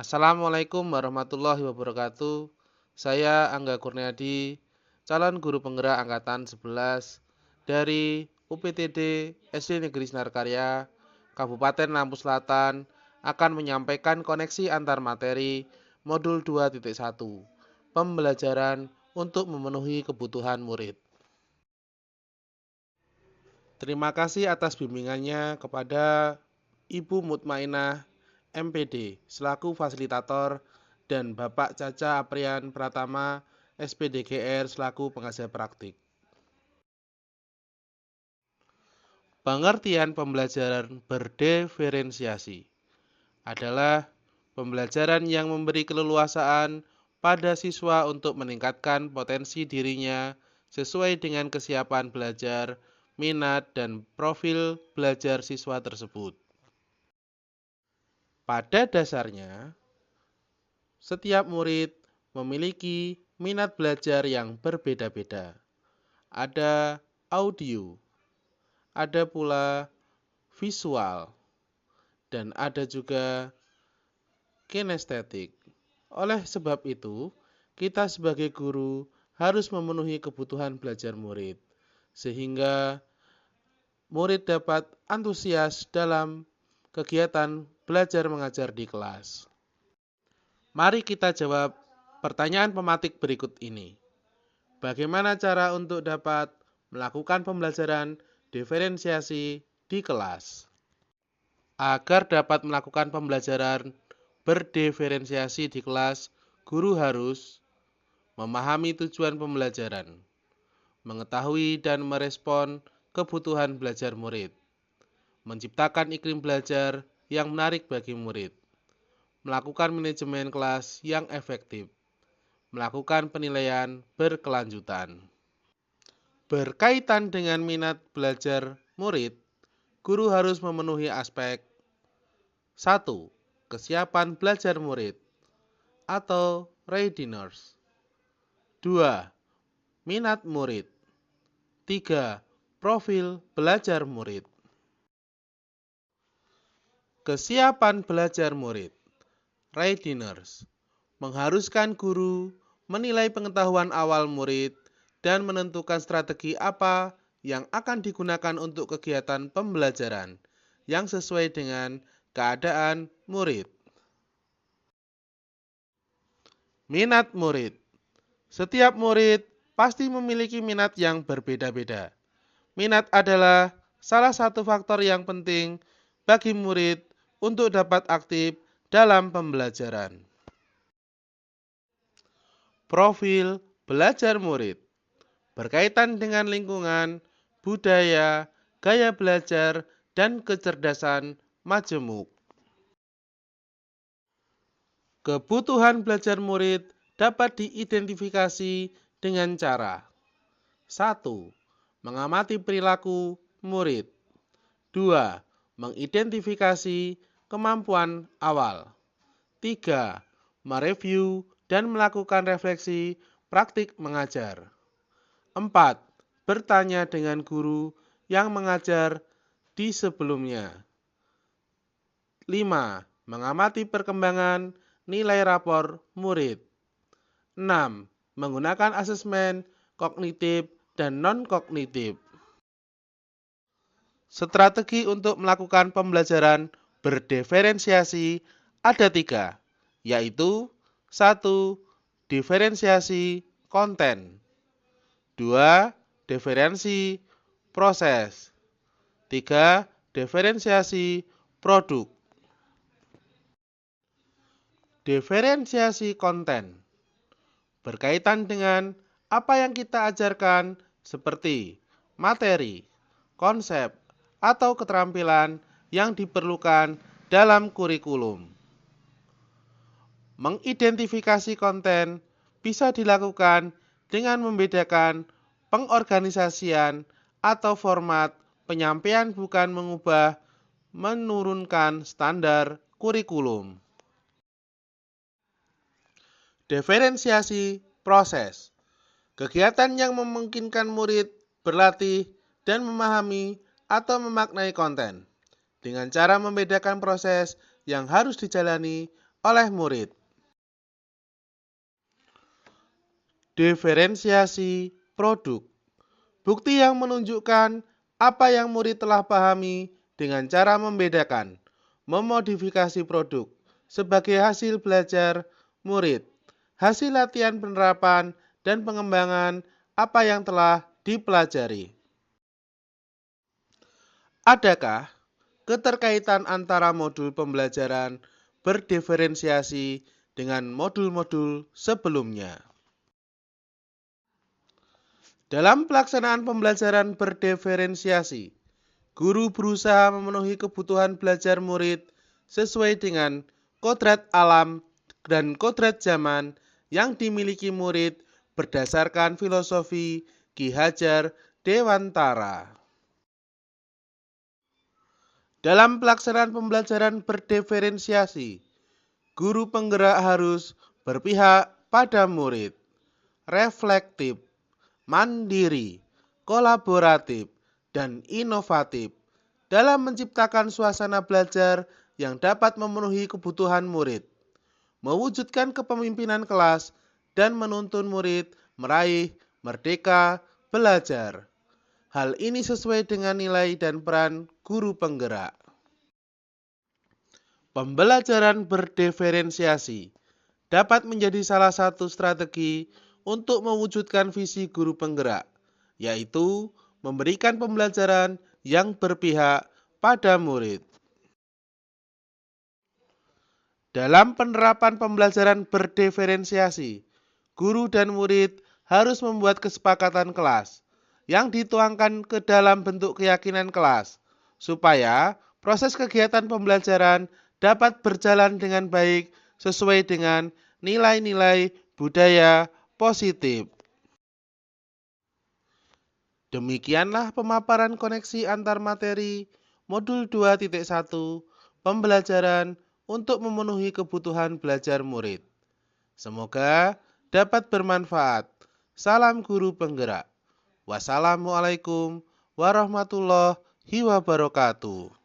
Assalamualaikum warahmatullahi wabarakatuh. Saya Angga Kurniadi, calon guru penggerak angkatan 11 dari UPTD SD Negeri Sinar Karya, Kabupaten Lampung Selatan akan menyampaikan koneksi antar materi modul 2.1, pembelajaran untuk memenuhi kebutuhan murid. Terima kasih atas bimbingannya kepada Ibu Mutmainah MPD selaku fasilitator dan Bapak Caca Aprian Pratama SPDGR selaku pengajar praktik. Pengertian pembelajaran berdiferensiasi adalah pembelajaran yang memberi keleluasaan pada siswa untuk meningkatkan potensi dirinya sesuai dengan kesiapan belajar, minat, dan profil belajar siswa tersebut. Pada dasarnya, setiap murid memiliki minat belajar yang berbeda-beda. Ada audio, ada pula visual, dan ada juga kinestetik. Oleh sebab itu, kita sebagai guru harus memenuhi kebutuhan belajar murid, sehingga murid dapat antusias dalam kegiatan belajar mengajar di kelas. Mari kita jawab pertanyaan pematik berikut ini. Bagaimana cara untuk dapat melakukan pembelajaran diferensiasi di kelas? Agar dapat melakukan pembelajaran berdiferensiasi di kelas, guru harus memahami tujuan pembelajaran, mengetahui dan merespon kebutuhan belajar murid, menciptakan iklim belajar yang menarik bagi murid, melakukan manajemen kelas yang efektif, melakukan penilaian berkelanjutan. Berkaitan dengan minat belajar murid, guru harus memenuhi aspek 1. Kesiapan belajar murid atau readiness. 2. Minat murid. 3. Profil belajar murid. Kesiapan belajar murid readiness mengharuskan guru menilai pengetahuan awal murid dan menentukan strategi apa yang akan digunakan untuk kegiatan pembelajaran yang sesuai dengan keadaan murid. Minat murid. Setiap murid pasti memiliki minat yang berbeda-beda. Minat adalah salah satu faktor yang penting bagi murid untuk dapat aktif dalam pembelajaran. Profil belajar murid berkaitan dengan lingkungan, budaya, gaya belajar, dan kecerdasan majemuk. Kebutuhan belajar murid dapat diidentifikasi dengan cara 1. Mengamati perilaku murid. 2. Mengidentifikasi kemampuan awal. 3. Mereview dan melakukan refleksi praktik mengajar. 4. Bertanya dengan guru yang mengajar di sebelumnya. 5. Mengamati perkembangan nilai rapor murid. 6. Menggunakan asesmen kognitif dan non-kognitif. Strategi untuk melakukan pembelajaran berdiferensiasi ada 3, yaitu 1. Diferensiasi konten. 2. Diferensiasi proses. 3. Diferensiasi produk. Diferensiasi konten berkaitan dengan apa yang kita ajarkan seperti materi, konsep, atau keterampilan yang diperlukan dalam kurikulum. Mengidentifikasi konten bisa dilakukan dengan membedakan pengorganisasian atau format penyampaian bukan mengubah menurunkan standar kurikulum. Diferensiasi proses. Kegiatan yang memungkinkan murid berlatih dan memahami atau memaknai konten dengan cara membedakan proses yang harus dijalani oleh murid. Diferensiasi produk. Bukti yang menunjukkan apa yang murid telah pahami dengan cara membedakan, memodifikasi produk sebagai hasil belajar murid, hasil latihan penerapan dan pengembangan apa yang telah dipelajari. Adakah keterkaitan antara modul pembelajaran berdiferensiasi dengan modul-modul sebelumnya? Dalam pelaksanaan pembelajaran berdiferensiasi, guru berusaha memenuhi kebutuhan belajar murid sesuai dengan kodrat alam dan kodrat zaman yang dimiliki murid berdasarkan filosofi Ki Hajar Dewantara. Dalam pelaksanaan pembelajaran berdiferensiasi, guru penggerak harus berpihak pada murid, reflektif, mandiri, kolaboratif, dan inovatif dalam menciptakan suasana belajar yang dapat memenuhi kebutuhan murid, mewujudkan kepemimpinan kelas, dan menuntun murid meraih merdeka belajar. Hal ini sesuai dengan nilai dan peran guru penggerak. Pembelajaran berdiferensiasi dapat menjadi salah satu strategi untuk mewujudkan visi guru penggerak, yaitu memberikan pembelajaran yang berpihak pada murid. Dalam penerapan pembelajaran berdiferensiasi, guru dan murid harus membuat kesepakatan kelas yang dituangkan ke dalam bentuk keyakinan kelas, supaya proses kegiatan pembelajaran dapat berjalan dengan baik sesuai dengan nilai-nilai budaya positif. Demikianlah pemaparan koneksi antar materi modul 2.1 pembelajaran untuk memenuhi kebutuhan belajar murid. Semoga dapat bermanfaat. Salam guru penggerak. Wassalamualaikum warahmatullahi wabarakatuh.